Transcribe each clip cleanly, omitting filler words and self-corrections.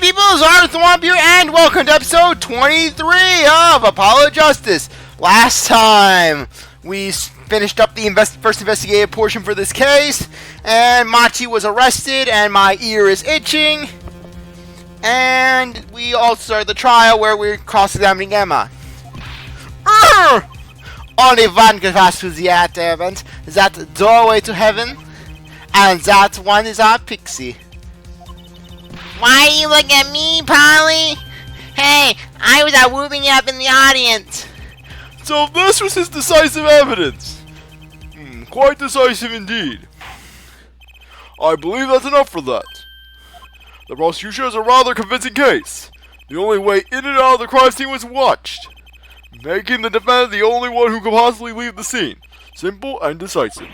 people, CzarThwomp here, and welcome to episode 23 of Apollo Justice. Last time, we finished up the first investigative portion for this case, and Machi was arrested, and my ear is itching. And we also started the trial where we're cross-examining Emma. Only one can pass through the event, that doorway to heaven, and that one is our pixie. Why are you looking at me, Polly? Hey, I was out whooping you up in the audience. So this was his decisive evidence. Quite decisive indeed. I believe that's enough for that. The prosecution has a rather convincing case. The only way in and out of the crime scene was watched, making the defendant the only one who could possibly leave the scene. Simple and decisive.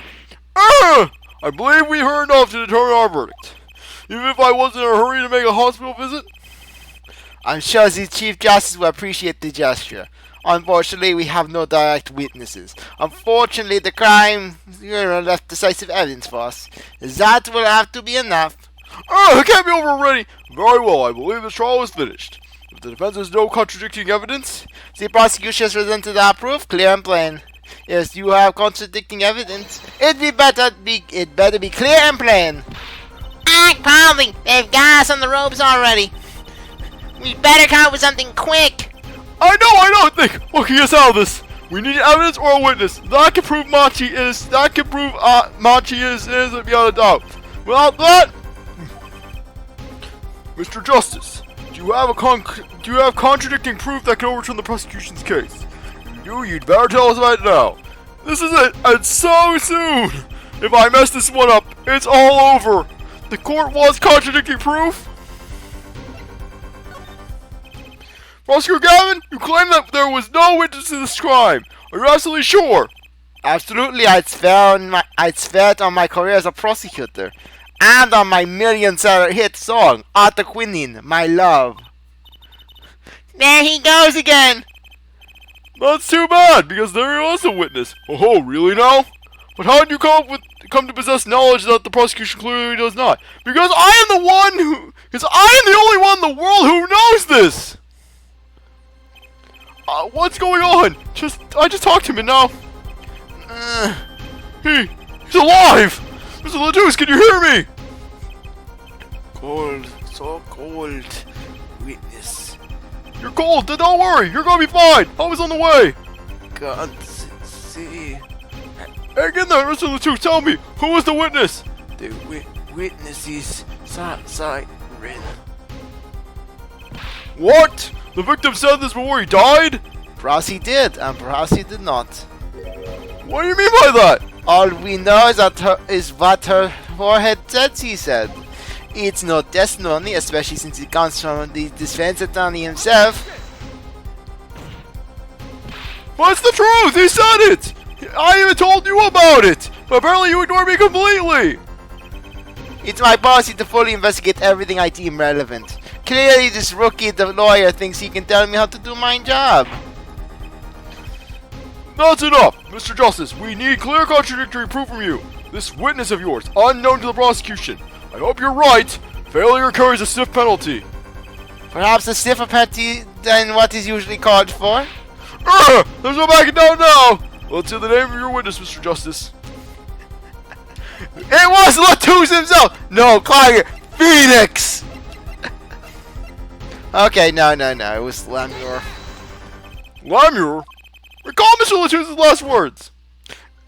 I believe we heard enough to determine our verdict. Even if I wasn't in a hurry to make a hospital visit? I'm sure the Chief Justice will appreciate the gesture. Unfortunately, we have no direct witnesses. Unfortunately, the crime left decisive evidence for us. That will have to be enough. It can't be over already. Very well, I believe the trial is finished. If the defense has no contradicting evidence, the prosecution has presented our proof, clear and plain. If you have contradicting evidence, it better be clear and plain. Act, Polly! They've got us on the ropes already. We better come up with something quick. I know. Think. What can get us out of this? We need evidence or a witness. That can prove Machi is innocent beyond a doubt. Without that, Mr. Justice, do you have contradicting proof that can overturn the prosecution's case? If you do, you'd better tell us about it now. This is it, and so soon. If I mess this one up, it's all over. The court wants contradicting proof? Prosecutor Gavin, you claim that there was no witness to this crime. Are you absolutely sure? Absolutely, I'd swear on my career as a prosecutor. And on my million-seller hit song, Arthur Quinine, My Love. There he goes again. That's too bad, because there was a witness. Oh, really now? But how did you come to possess knowledge that the prosecution clearly does not? Because I am the only one in the world who knows this! What's going on? I just talked to him and now... He's alive! Mr. LeTouse, can you hear me? Cold, so cold. Witness. You're cold, then don't worry, you're gonna be fine! I was on the way! Can't see. Hang in there, Mr. LeTouse, tell me, who was the witness? The witness is Siren. What? The victim said this before he died? Perhaps he did, and perhaps he did not. What do you mean by that? All we know is what her forehead said, he said. It's no testimony, especially since it comes from the defense attorney himself. What's the truth? He said it! I even told you about it! But apparently you ignored me completely! It's my policy to fully investigate everything I deem relevant. Clearly this rookie, the lawyer, thinks he can tell me how to do my job. That's enough! Mr. Justice, we need clear contradictory proof from you. This witness of yours, unknown to the prosecution. I hope you're right. Failure carries a stiff penalty. Perhaps a stiffer penalty than what is usually called for? There's no backing down now! Let's hear the name of your witness, Mr. Justice. It was LeTouse himself! No, Claudia, Phoenix! Okay, no, it was Lamiroir. Lamiroir? Recall Mr. LeTouse's last words.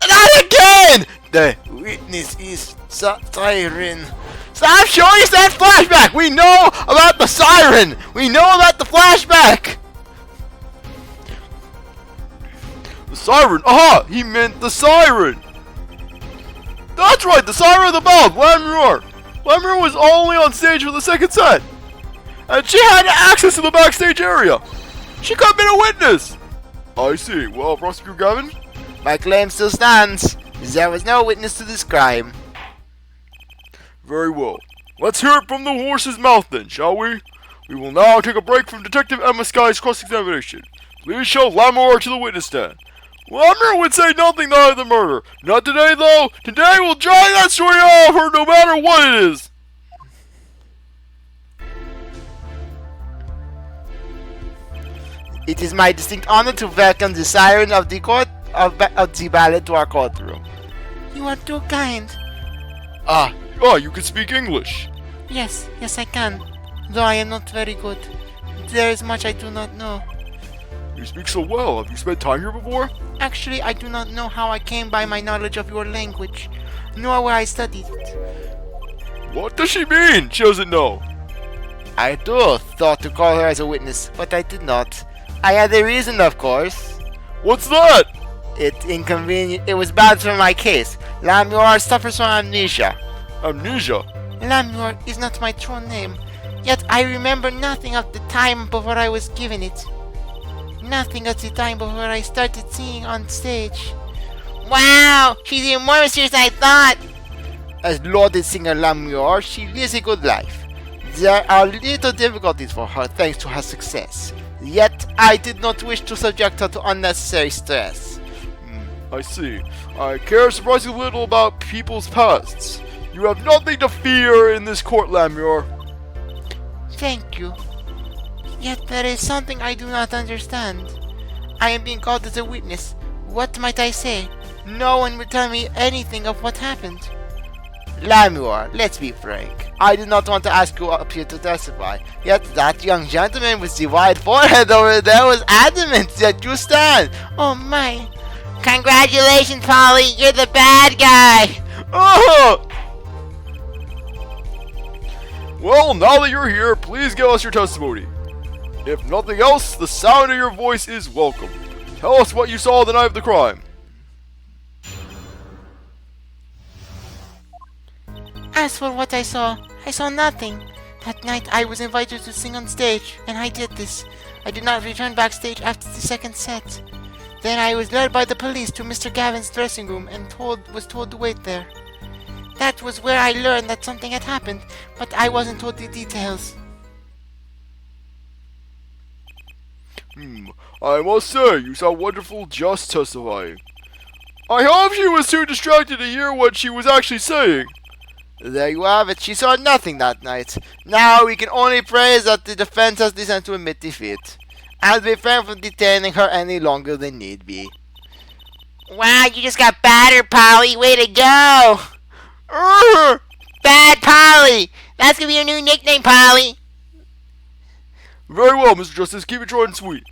Not again! The witness is Siren. Stop showing us that flashback! We know about the siren! We know about the flashback! The siren? Aha! He meant the siren! That's right, the siren of the bell, Lamiroir! Lamiroir was only on stage for the second set! And she had access to the backstage area! She could have been a witness! I see. Well, Prosecutor Gavin? My claim still stands. There was no witness to this crime. Very well. Let's hear it from the horse's mouth then, shall we? We will now take a break from Detective Emma Sky's cross-examination. Please show Lamiroir to the witness stand. Lamiroir would say nothing about the murder. Not today, though. Today we'll drag that story off her no matter what it is. It is my distinct honor to welcome the Siren of the court of the ballet to our courtroom. You are too kind. You can speak English. Yes, I can. Though I am not very good. There is much I do not know. You speak so well. Have you spent time here before? Actually, I do not know how I came by my knowledge of your language, nor where I studied it. What does she mean? She doesn't know. I too thought to call her as a witness, but I did not. I had a reason, of course. What's that? It's inconvenient. It was bad for my case. Lamiroir suffers from amnesia. Amnesia? Lamiroir is not my true name, yet I remember nothing of the time before I was given it. Nothing of the time before I started singing on stage. Wow, she's even more mysterious than I thought. As lauded singer Lamiroir, she lives a good life. There are little difficulties for her thanks to her success. Yet, I did not wish to subject her to unnecessary stress. I see. I care surprisingly little about people's pasts. You have nothing to fear in this court, Lamiroir. Thank you. Yet there is something I do not understand. I am being called as a witness. What might I say? No one will tell me anything of what happened. Lamiroir, let's be frank. I did not want to ask you up here to testify. Yet that young gentleman with the wide forehead over there was adamant that you stand. Oh my. Congratulations, Polly. You're the bad guy. Oh! Well, now that you're here, please give us your testimony. If nothing else, the sound of your voice is welcome. Tell us what you saw the night of the crime. As for what I saw nothing. That night I was invited to sing on stage, and I did this. I did not return backstage after the second set. Then I was led by the police to Mr. Gavin's dressing room and was told to wait there. That was where I learned that something had happened, but I wasn't told the details. I must say, you sound wonderful just testifying. I hope she was too distracted to hear what she was actually saying. There you have it. She saw nothing that night. Now we can only pray that the defense has decided to admit defeat, and refrain from detaining her any longer than need be. Wow, you just got battered, Polly. Way to go. Bad Polly. That's gonna be your new nickname, Polly. Very well, Mr. Justice. Keep it short and sweet.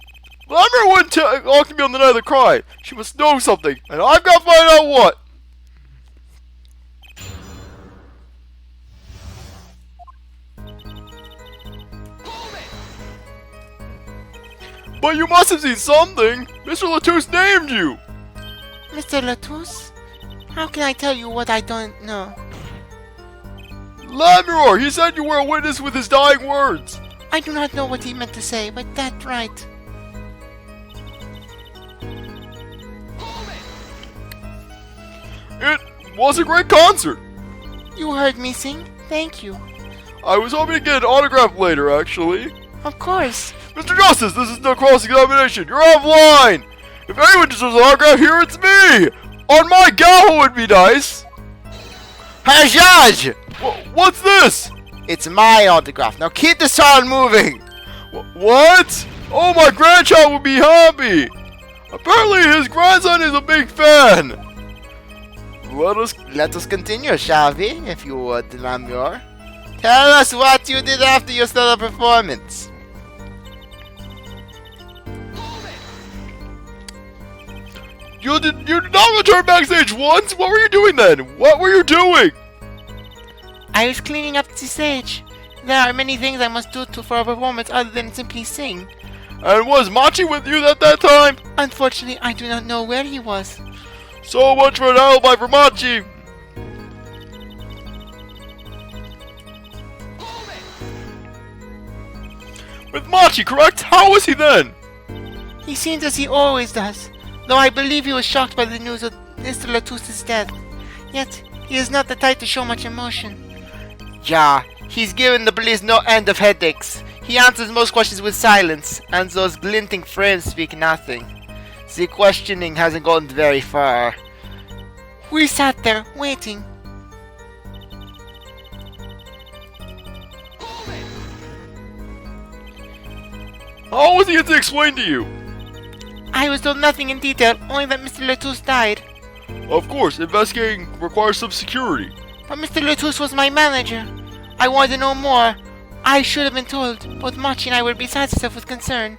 Lamiroir wouldn't talk to me on the night of the crime. She must know something, and I've got to find out what. But you must have seen something! Mr. LeTouse named you! Mr. LeTouse? How can I tell you what I don't know? Lamiroir! He said you were a witness with his dying words! I do not know what he meant to say, but that's right. It was a great concert! You heard me sing? Thank you. I was hoping to get an autograph later, actually. Of course. Mr. Justice, this is no cross-examination. You're offline! If anyone deserves an autograph here, it's me! On my gavel would be nice! Hey, Judge! What's this? It's my autograph. Now keep the sound moving! What? Oh, my grandchild would be happy! Apparently his grandson is a big fan! Let us continue, shall we? If you would, Lamiroir. Tell us what you did after your stellar performance. You did not return backstage once? What were you doing then? What were you doing? I was cleaning up the stage. There are many things I must do for a performance other than simply sing. And was Machi with you at that time? Unfortunately, I do not know where he was. So much for an alibi for Machi. With Machi, correct? How was he then? He seems as he always does, though I believe he was shocked by the news of Mr. LeTouse's death. Yet, he is not the type to show much emotion. Yeah, he's given the police no end of headaches. He answers most questions with silence, and those glinting frames speak nothing. The questioning hasn't gone very far. We sat there, waiting. How was he to explain to you? I was told nothing in detail, only that Mr. LeTouse died. Of course, investigating requires some security. But Mr. LeTouse was my manager. I wanted to know more. I should have been told. Both Machi and I were beside ourselves with concern.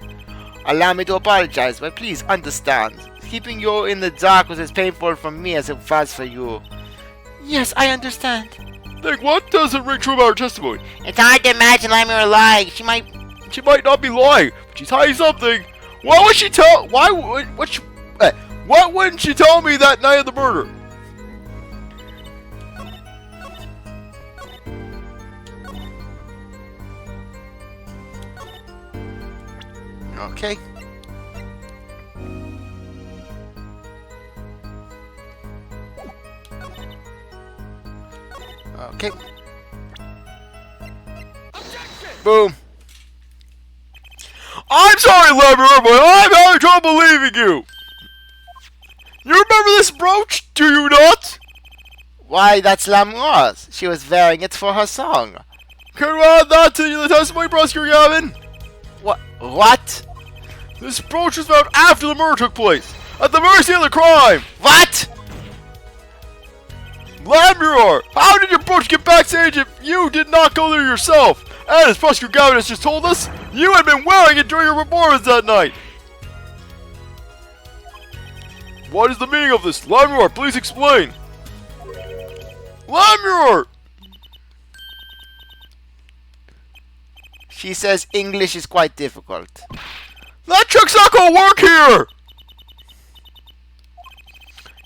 Allow me to apologize, but please understand. Keeping you in the dark was as painful for me as it was for you. Yes, I understand. Think what doesn't ring true about her testimony? It's hard to imagine Lamiroir lying. She might... She might not be lying, but she's hiding something. Why would she tell? Why would what wouldn't she tell me that night of the murder? Okay. Okay. Boom. I'm sorry, Lamiroir, but I'm having trouble believing you. You remember this brooch, do you not? Why, that's Lamiroir's. She was wearing it for her song. Can you add that to the testimony, Prosecutor Gavin? What? This brooch was found after the murder took place, at the very scene of the crime. What? Lamiroir, how did your brooch get backstage if you did not go there yourself? And as Prosecutor Gavin has just told us, you had been wearing it during your performance that night. What is the meaning of this? Lamiroir, please explain. Lamiroir! She says English is quite difficult. That trick's not gonna work here!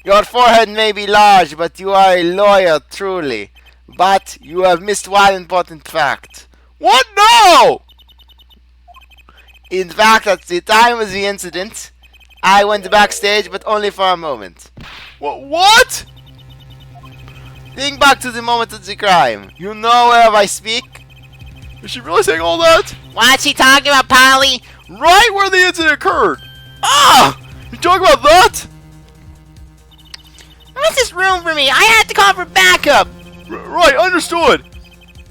Your forehead may be large, but you are a lawyer, truly. But you have missed one important fact. What now? In fact, at the time of the incident, I went backstage, but only for a moment. What? Think back to the moment of the crime. You know whereof I speak? Is she really saying all that? What's she talking about, Polly? Right where the incident occurred. Ah! You talking about that? What's this room for me? I had to call for backup. Right, understood.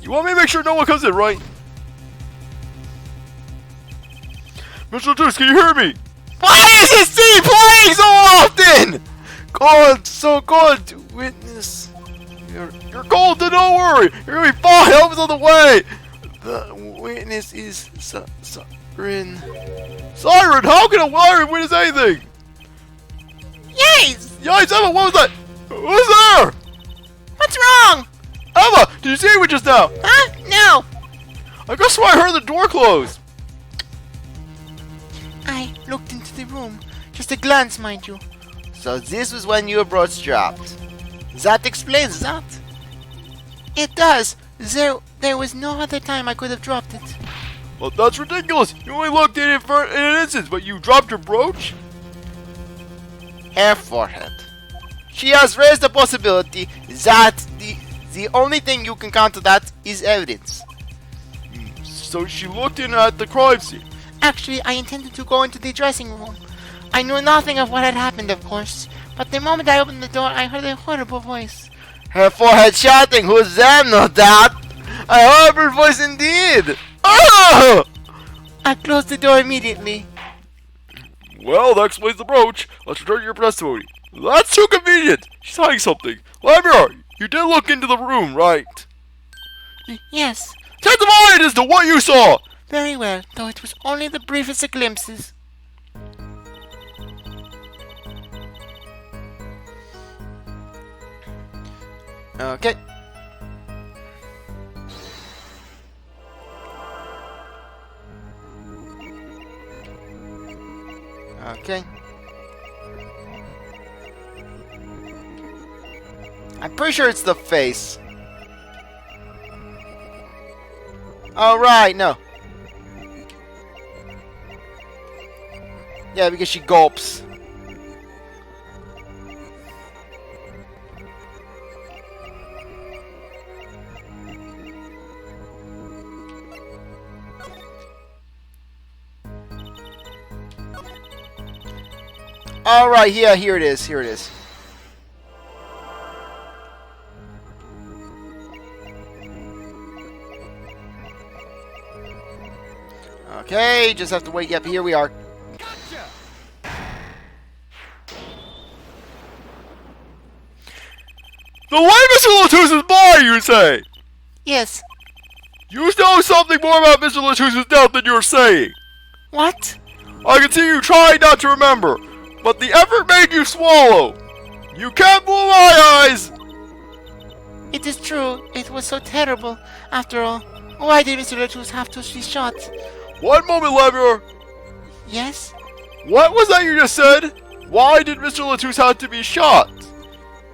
You want me to make sure no one comes in, right? Mr. LeTouse, can you hear me? Why is this scene playing so often? Cold, so cold to witness. You're cold, then don't worry. You're gonna be fine. Help is on the way. The witness is Siren. Siren, how can a liar witness anything? Yes. Yikes, Emma, what was that? Who's there? What's wrong? Emma, did you see anyone just now? Huh? No. I guess I heard the door close. I looked into the room. Just a glance, mind you. So this was when your brooch dropped. That explains that. It does. There was no other time I could have dropped it. Well, that's ridiculous. You only looked in it for an instance, but you dropped your brooch? Her forehead. She has raised the possibility that the only thing you can counter that is evidence. So she looked in at the crime scene. Actually, I intended to go into the dressing room. I knew nothing of what had happened, of course. But the moment I opened the door, I heard a horrible voice. Her forehead shouting, "Who's there, no doubt?" A horrible voice indeed. Oh! I closed the door immediately. Well, that explains the brooch. Let's return to your testimony. That's too convenient. She's hiding something. Lamiroir, you did look into the room, right? Yes, Testify as to what you saw. very well, though it was only the briefest of glimpses. Okay. Okay. I'm pretty sure it's the face. Oh, right, no. Yeah, because she gulps. Alright, yeah, here it is, here it is. Okay, just have to wait. Yep, here we are. The way Mr. LeTouse is by, you say? Yes. You know something more about Mr. LeTouse's death than you're saying. What? I can see you trying not to remember, but the effort made you swallow. You can't fool my eyes. It is true. It was so terrible. After all, why did Mr. LeTouse have to be shot? One moment, Lamiroir. Yes? What was that you just said? Why did Mr. LeTouse have to be shot?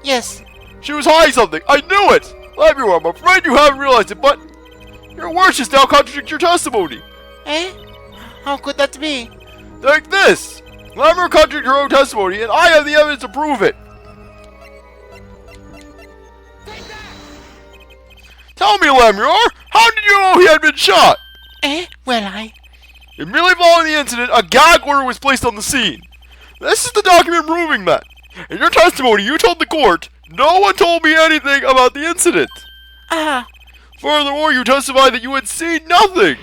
Yes. She was hiding something. I knew it. Lamiroir, I'm afraid you haven't realized it, but your words just now contradict your testimony. Eh? How could that be? Take this. Lamiroir contradicted her own testimony, and I have the evidence to prove it. Tell me, Lamiroir, how did you know he had been shot? Eh? Well, Immediately following the incident, a gag order was placed on the scene. This is the document proving that. In your testimony, you told the court, no one told me anything about the incident. Furthermore, you testified that you had seen nothing.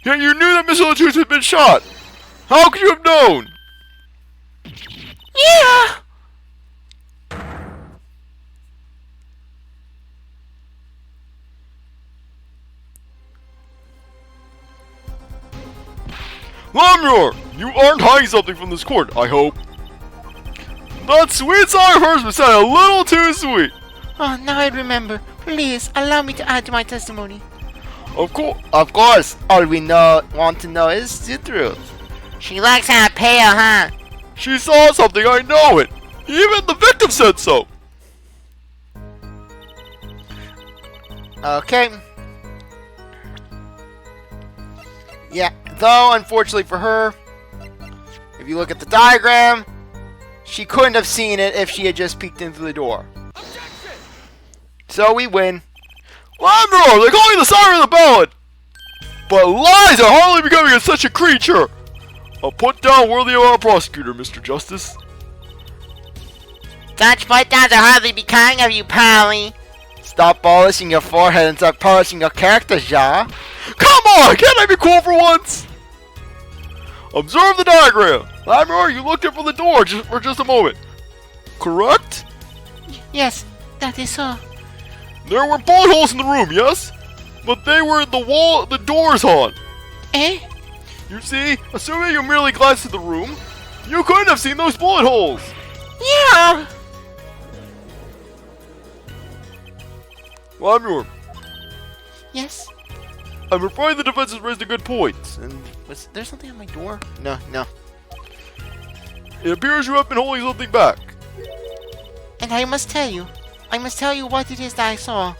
Yet you knew that Mr. LeTouse had been shot. How could you have known? Yeah! Lamiroir, you aren't hiding something from this court, I hope. That sweet song of hers was sounding a little too sweet. Oh, now I remember. Please, allow me to add to my testimony. Of course. Of course, all we want to know is the truth. She looks kinda pale, huh? She saw something, I know it. Even the victim said so. Okay. Yeah, though, unfortunately for her, if you look at the diagram, she couldn't have seen it if she had just peeked in through the door. So we win. Lamiroir, they call you the siren of the ballad. But lies are hardly becoming as such a creature. A put down worthy of our prosecutor, Mr. Justice. Such put-downs are hardly becoming of you, Polly. Stop polishing your forehead and start polishing your character, Jar. Come on, can't I be cool for once? Observe the diagram. Lamiroir, you looked in from the door for just a moment. Correct? Yes, that is so. There were bullet holes in the room, yes? But they were in the wall the doors on. Eh? You see, assuming you merely glanced at the room, you couldn't have seen those bullet holes. Yeah! Lamiroir, Yes? I'm afraid the defense has raised a good point. And was there something on my door? No. It appears you have been holding something back. And I must tell you what it is that I saw.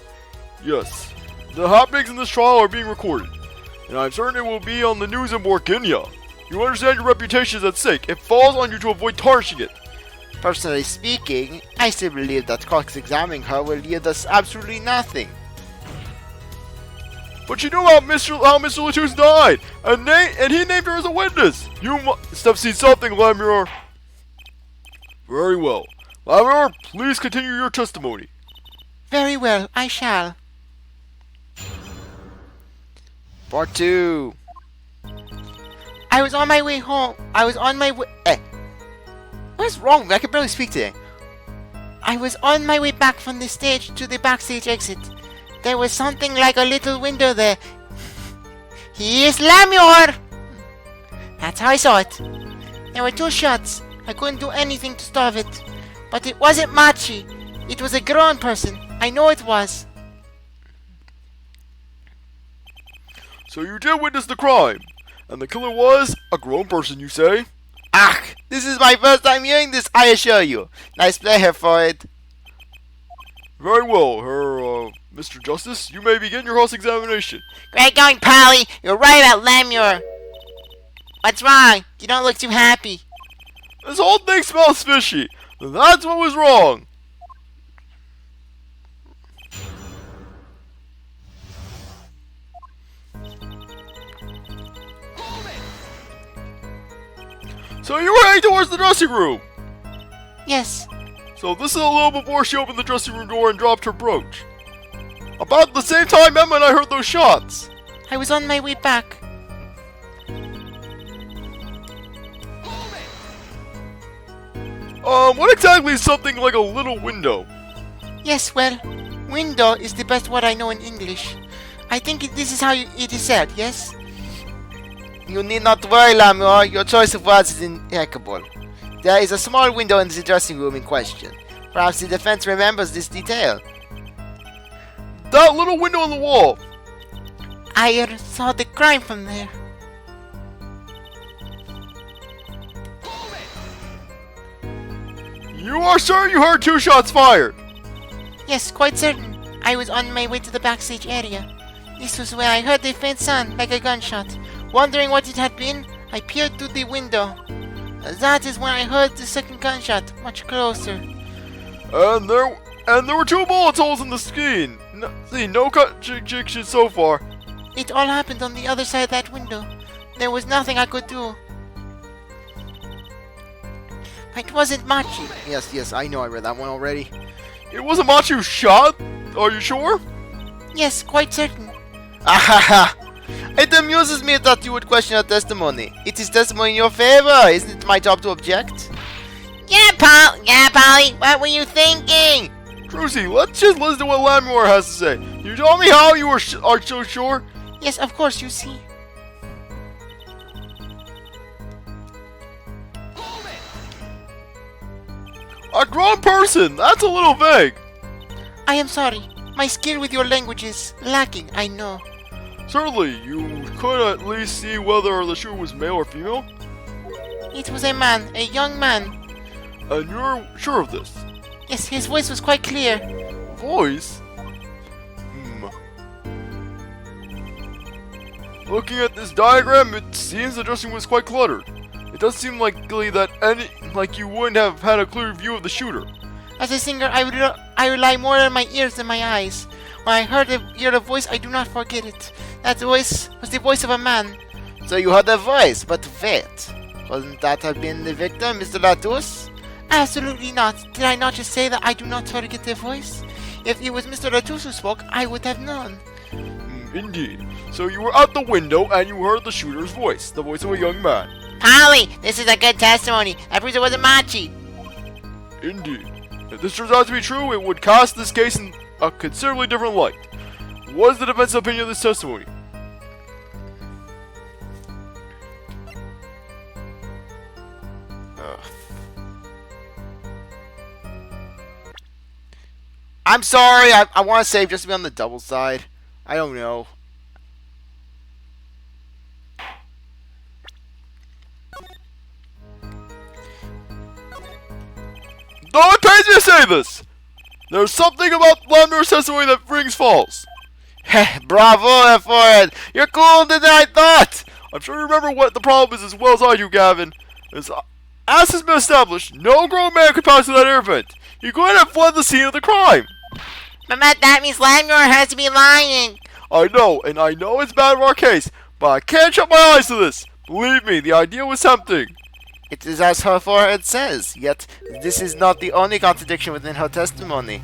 Yes, the happenings in this trial are being recorded, and I'm certain it will be on the news in Borkinia. You understand your reputation is at stake. It falls on you to avoid tarnishing it. Personally speaking, I still believe that cross-examining her will yield us absolutely nothing. But you know how Mr. LeTouse died, and he named her as a witness. You must have seen something, Lamiroir. Very well. Lamiroir, please continue your testimony. Very well, I shall. Part 2. I was on my way home. What's wrong with me? I can barely speak today. I was on my way back from the stage to the backstage exit. There was something like a little window there. He is Lamiroir! That's how I saw it. There were 2 shots. I couldn't do anything to stop it. But it wasn't Machi. It was a grown person. I know it was. So you did witness the crime, and the killer was a grown person, you say? Ah, this is my first time hearing this, I assure you. Nice play here for it. Very well, Mr. Justice, you may begin your cross-examination. Great going, Polly. You're right about Lamiroir. What's wrong? You don't look too happy. This whole thing smells fishy. That's what was wrong. So you were heading towards the dressing room. Yes. So this is a little before she opened the dressing room door and dropped her brooch. About the same time Emma and I heard those shots. I was on my way back. What exactly is something like a little window? Yes, well, window is the best word I know in English. I think this is how it is said, yes? You need not worry, Lamiroir. Your choice of words is impeccable. There is a small window in the dressing room in question. Perhaps the defense remembers this detail. That little window on the wall. I saw the crime from there. You are certain you heard 2 shots fired? Yes, quite certain. I was on my way to the backstage area. This was when I heard the faint sound, like a gunshot. Wondering what it had been, I peered through the window. That is when I heard the second gunshot, much closer. And there were 2 bullet holes in the skin. No contradiction so far. It all happened on the other side of that window. There was nothing I could do. It wasn't Machi. Yes, I know I read that one already. It wasn't Machi who shot? Are you sure? Yes, quite certain. Ahaha! It amuses me that you would question her testimony. It is testimony in your favor. Isn't it my job to object? Yeah, Polly, what were you thinking? Trucy, let's just listen to what Lamiroir has to say. You told me how you are so sure? Yes, of course, you see. A grown person? That's a little vague. I am sorry. My skill with your language is lacking, I know. Certainly, you could at least see whether the shooter was male or female? It was a man, a young man. And you're sure of this? Yes, his voice was quite clear. Voice? Looking at this diagram, it seems the dressing room was quite cluttered. It does seem likely that you wouldn't have had a clear view of the shooter. As a singer, I rely more on my ears than my eyes. When I hear the voice, I do not forget it. That voice was the voice of a man. So you heard a voice, but wait. Wasn't that have been the victim, Mr. LeTouse? Absolutely not. Did I not just say that I do not forget the voice? If it was Mr. LeTouse who spoke, I would have known. Indeed. So you were at the window and you heard the shooter's voice, the voice of a young man. Polly, this is a good testimony. That proves it wasn't Machi. Indeed. If this turns out to be true, it would cast this case in a considerably different light. What is the defense's opinion of this testimony? I'm sorry, I want to save just to be on the double side. I don't know. No, it pains me to say this! There's something about Lamiroir's testimony that rings false. Bravo for it! You're cooler than I thought! I'm sure you remember what the problem is as well as I do, Gavin. As has been established, no grown man could pass through that air vent. He could have fled the scene of the crime. But that means Lamiroir has to be lying. I know, and I know it's bad for our case, but I can't shut my eyes to this. Believe me, the idea was tempting. It is as her forehead says, yet this is not the only contradiction within her testimony.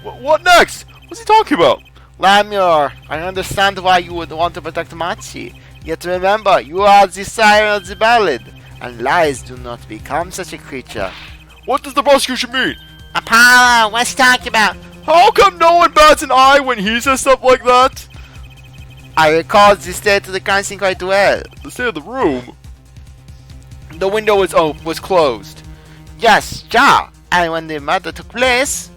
What next? What's he talking about? Lamiroir, I understand why you would want to protect Machi, yet remember, you are the siren of the ballad, and lies do not become such a creature. What does the prosecution mean? Apollo, what's he talking about? How come no one bats an eye when he says stuff like that? I recall the state of the crime scene quite well. The state of the room? The window was closed. Yes, ja. And when the murder took place,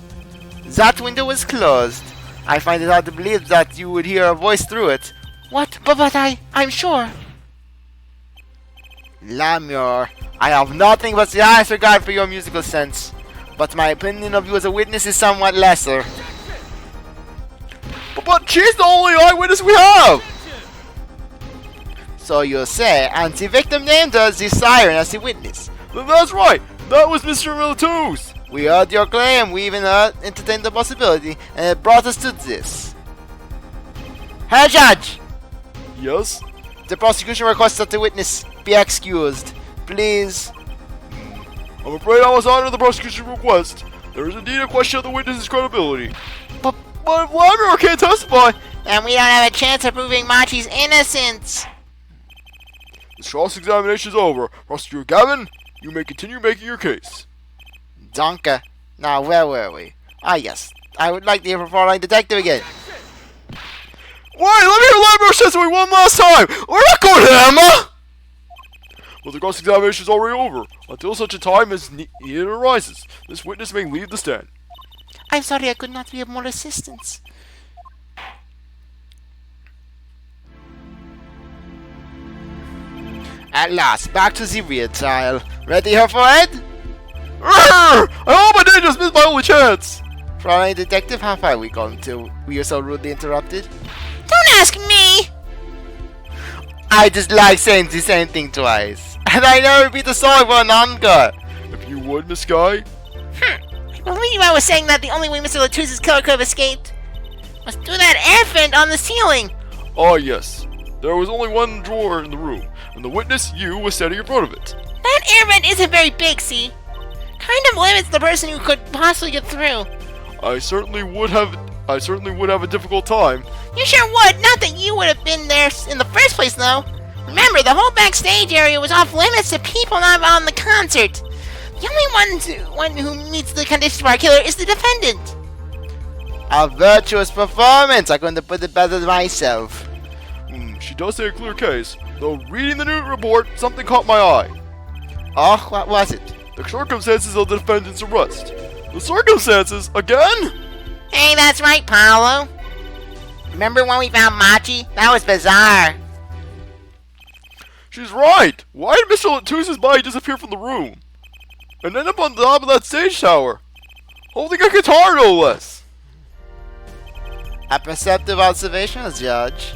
that window was closed. I find it hard to believe that you would hear a voice through it. What? But I'm sure. Lamiroir, I have nothing but the highest regard for your musical sense, but my opinion of you as a witness is somewhat lesser. But she's the only eyewitness we have! So you say, and the victim named her the siren as the witness. That's right! That was Mr. LeTouse! We heard your claim, we even entertained the possibility, and it brought us to this. Herr Judge! Yes? The prosecution requests that the witness be excused. Please. I'm afraid I must honor the prosecution's request. There is indeed a question of the witness's credibility. But if Lamiroir can't testify, And we don't have a chance of proving Machi's innocence. this cross-examination is over. Prosecutor Gavin, you may continue making your case. Zonka. Now, where were we? Ah, yes. I would like to hear from Fräulein Detective again. Why, let me hear Lamiroir says we won last time! We're not going to Emma! Well, the cross-examination is already over. Until such a time as need arises, this witness may leave the stand. I'm sorry I could not be of more assistance. At last, back to the real trial. Ready here for it? Arrgh! I hope I didn't just miss my only chance! Fräulein Detective, how far are we gone till we are so rudely interrupted? Don't ask me! I just like saying the same thing twice. And I never repeat the song for an encore. If you would, Miss Sky. I believe I was saying that the only way Mr. LeTouse's killer could have escaped was through that air vent on the ceiling. Ah, yes. There was only one drawer in the room, and the witness, you, was standing in front of it. That air vent isn't very big, see? Kind of limits the person who could possibly get through. I certainly would have a difficult time. You sure would. Not that you would have been there in the first place, though. Remember, the whole backstage area was off limits to people not on the concert. The only one who meets the conditions for our killer is the defendant. A virtuous performance. I couldn't have put it better than myself. She does say a clear case, though reading the new report, something caught my eye. Oh, what was it? The circumstances of the defendant's arrest. The circumstances? Again? Hey, that's right, Paolo. Remember when we found Machi? That was bizarre. She's right! Why did Mr. LeTouse's body disappear from the room? And end up on the top of that stage tower? Holding a guitar, no less! A perceptive observation, Judge.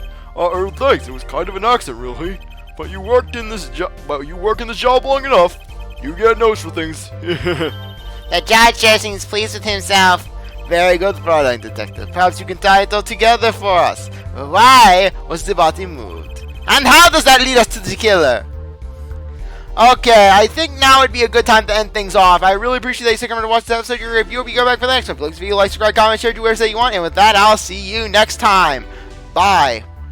Thanks. It was kind of an accident, really. But you work in this job long enough. You get notes for things. The judge sure seems pleased with himself. Very good, Fräulein Detective. Perhaps you can tie it all together for us. Why was the body moved? And how does that lead us to the killer? Okay, I think now would be a good time to end things off. I really appreciate that you stick around to watch this episode. Your review. We'll be go back for the next one. Please, if you like, subscribe, comment, share, do whatever you want. And with that, I'll see you next time. Bye.